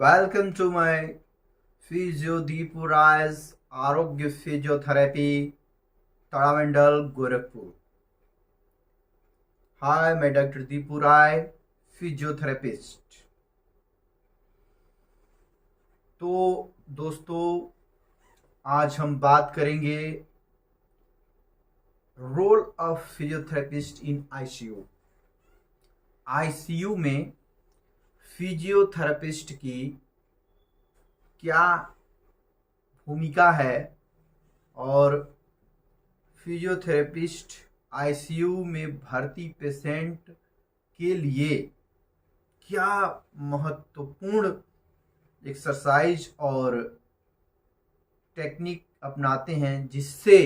Welcome to my physio Deepu रायज Arogya physiotherapy तारामंडल गोरखपुर। हाय, मैं डॉक्टर दीपू राय, फिजियोथेरेपिस्ट। तो दोस्तों, आज हम बात करेंगे role of physiotherapist in ICU. ICU में फिजियोथेरेपिस्ट की क्या भूमिका है और फिजियोथेरेपिस्ट आईसीयू में भर्ती पेशेंट के लिए क्या महत्वपूर्ण एक्सरसाइज और टेक्निक अपनाते हैं जिससे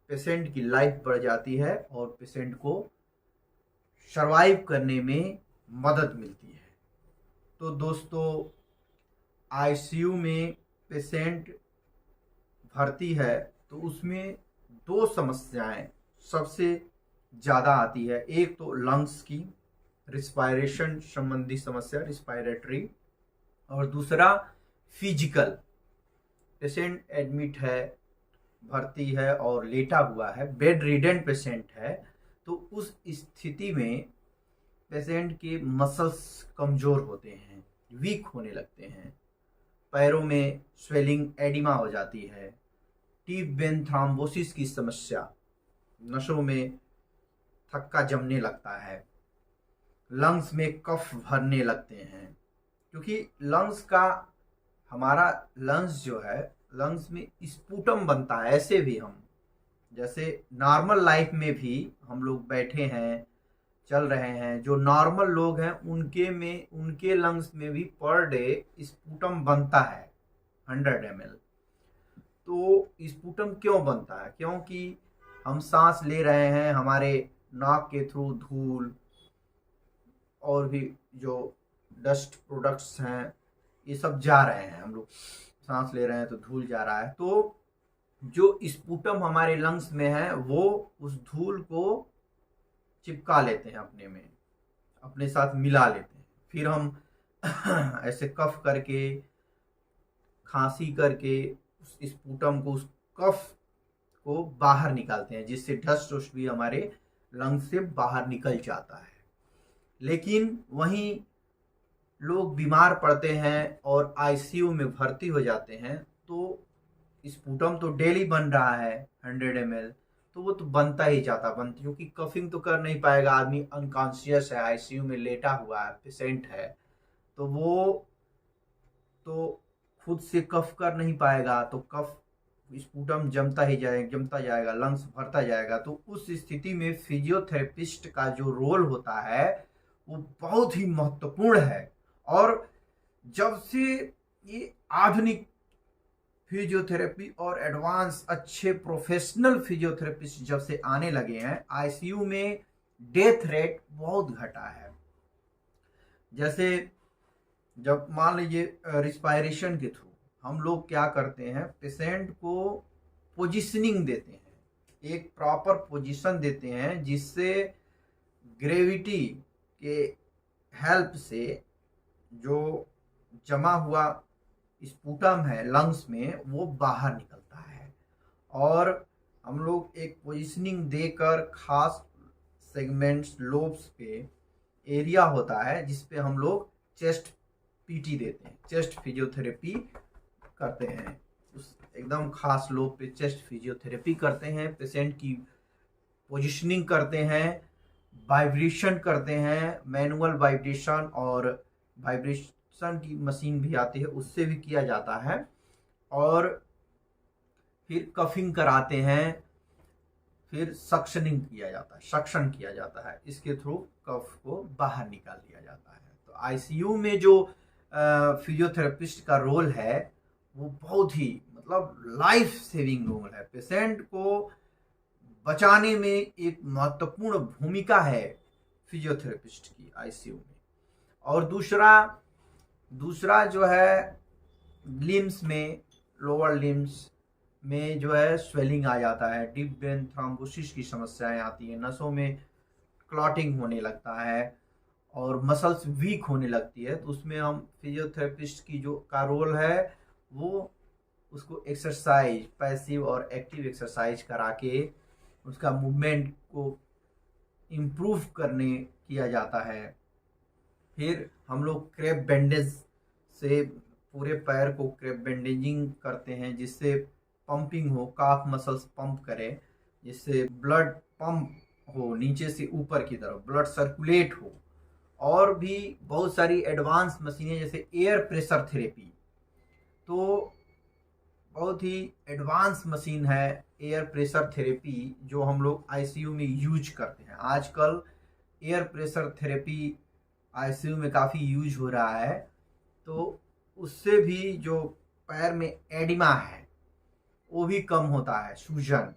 पेशेंट की लाइफ बढ़ जाती है और पेशेंट को सर्वाइव करने में मदद मिलती है। तो दोस्तों, आईसीयू में पेशेंट भर्ती है तो उसमें दो समस्याएं सबसे ज़्यादा आती है। एक तो लंग्स की रिस्पायरेशन संबंधी समस्या, रिस्पायरेटरी, और दूसरा फिजिकल। पेशेंट एडमिट है, भर्ती है और लेटा हुआ है, बेड रिडन पेशेंट है, तो उस स्थिति में पेशेंट के मसल्स कमज़ोर होते हैं, वीक होने लगते हैं, पैरों में स्वेलिंग, एडिमा हो जाती है, डीप वेन थ्रोम्बोसिस की समस्या, नसों में थक्का जमने लगता है, लंग्स में कफ भरने लगते हैं। क्योंकि लंग्स का, हमारा लंग्स जो है, लंग्स में स्पूटम बनता है। ऐसे भी हम जैसे नॉर्मल लाइफ में भी हम लोग बैठे हैं, चल रहे हैं, जो नॉर्मल लोग हैं उनके लंग्स में भी पर डे स्पूटम बनता है 100 ml। तो स्पूटम क्यों बनता है? क्योंकि हम सांस ले रहे हैं, हमारे नाक के थ्रू धूल और भी जो डस्ट प्रोडक्ट्स हैं ये सब जा रहे हैं, हम लोग सांस ले रहे हैं तो धूल जा रहा है। तो जो स्पूटम हमारे लंग्स में है वो उस धूल को चिपका लेते हैं, अपने साथ मिला लेते हैं। फिर हम ऐसे कफ करके, खांसी करके उस स्पूटम को, उस कफ को बाहर निकालते हैं, जिससे डस्ट वस्ट भी हमारे लंग्स से बाहर निकल जाता है। लेकिन वहीं लोग बीमार पड़ते हैं और आईसीयू में भर्ती हो जाते हैं, तो स्पूटम तो डेली बन रहा है 100 ml, तो वो तो बनता ही जाता, क्योंकि कफिंग तो कर नहीं पाएगा। आदमी अनकॉन्शियस है, आईसीयू में लेटा हुआ है, पेशेंट है, तो वो तो खुद से कफ कर नहीं पाएगा, तो कफ स्पूटम जमता जाएगा, लंग्स भरता जाएगा। तो उस स्थिति में फिजियोथेरेपिस्ट का जो रोल होता है वो बहुत ही महत्वपूर्ण है। और जब से ये आधुनिक फिजियोथेरेपी और एडवांस अच्छे प्रोफेशनल फिजियोथेरेपिस्ट जब से आने लगे हैं, आईसीयू में डेथ रेट बहुत घटा है। जैसे जब मान लीजिए रिस्पायरेशन के थ्रू हम लोग क्या करते हैं, पेशेंट को पोजिशनिंग देते हैं, एक प्रॉपर पोजीशन देते हैं, जिससे ग्रेविटी के हेल्प से जो जमा हुआ स्पूटम है लंग्स में वो बाहर निकलता है। और हम लोग एक पोजीशनिंग देकर खास सेगमेंट्स, लोब्स पे एरिया होता है जिस पे हम लोग चेस्ट पीटी देते हैं, चेस्ट फिजियोथेरेपी करते हैं। उस एकदम खास लोब पे चेस्ट फिजियोथेरेपी करते हैं, पेशेंट की पोजीशनिंग करते हैं, वाइब्रेशन करते हैं, मैनुअल वाइब्रेशन और वाइब्रेशन की मशीन भी आती है, उससे भी किया जाता है। और फिर कफिंग कराते हैं, फिर सक्शनिंग किया जाता है, सक्शन किया जाता है, इसके थ्रू कफ को बाहर निकाल दिया जाता है। तो आईसीयू में जो फिजियोथेरेपिस्ट का रोल है वो बहुत ही लाइफ सेविंग रोल है। पेशेंट को बचाने में एक महत्वपूर्ण भूमिका है फिजियोथेरेपिस्ट की आईसीयू में। और दूसरा जो है, लिम्स में, लोअर लिम्स में जो है स्वेलिंग आ जाता है, डीप वेन थ्रोम्बोसिस की समस्याएं आती हैं, नसों में क्लॉटिंग होने लगता है और मसल्स वीक होने लगती है, तो उसमें हम फिजियोथेरेपिस्ट की जो का रोल है वो उसको एक्सरसाइज, पैसिव और एक्टिव एक्सरसाइज करा के उसका मूवमेंट को इम्प्रूव करने किया जाता है। फिर हम लोग क्रैप बैंडेज से पूरे पैर को क्रैप बैंडेजिंग करते हैं, जिससे पंपिंग हो, काफ मसल्स पंप करें, जिससे ब्लड पंप हो, नीचे से ऊपर की तरफ ब्लड सर्कुलेट हो। और भी बहुत सारी एडवांस मशीनें जैसे एयर प्रेशर थेरेपी, तो बहुत ही एडवांस मशीन है एयर प्रेशर थेरेपी, जो हम लोग आईसीयू में यूज करते हैं। आजकल एयर प्रेशर थेरेपी आईसीयू में काफ़ी यूज हो रहा है, तो उससे भी जो पैर में एडिमा है वो भी कम होता है, सूजन।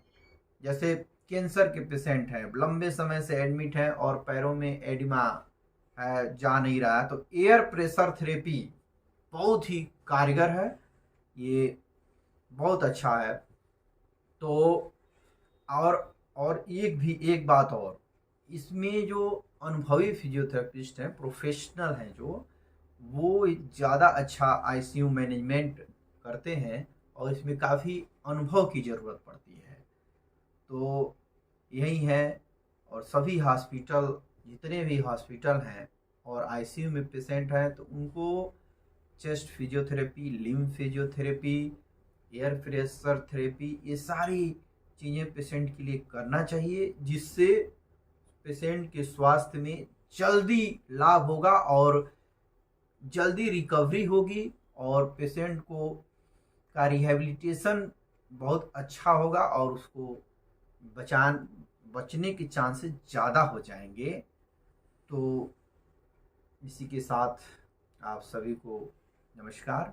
जैसे कैंसर के पेशेंट हैं, लंबे समय से एडमिट हैं और पैरों में एडिमा है, जा नहीं रहा है, तो एयर प्रेशर थेरेपी बहुत ही कारगर है, ये बहुत अच्छा है। तो और एक बात और, इसमें जो अनुभवी फिजियोथेरेपिस्ट हैं, प्रोफेशनल हैं जो, वो ज़्यादा अच्छा आईसीयू मैनेजमेंट करते हैं और इसमें काफ़ी अनुभव की ज़रूरत पड़ती है। तो यही है। और सभी हॉस्पिटल, जितने भी हॉस्पिटल हैं और आईसीयू में पेशेंट हैं, तो उनको chest physiotherapy, lymph physiotherapy, air pressure therapy, ये सारी चीज़ें पेशेंट के लिए करना चाहिए, जिससे पेशेंट के स्वास्थ्य में जल्दी लाभ होगा और जल्दी रिकवरी होगी और पेशेंट को का रिहेबिलिटेशन बहुत अच्छा होगा और उसको बचने के चांसेस ज़्यादा हो जाएंगे। तो इसी के साथ आप सभी को नमस्कार।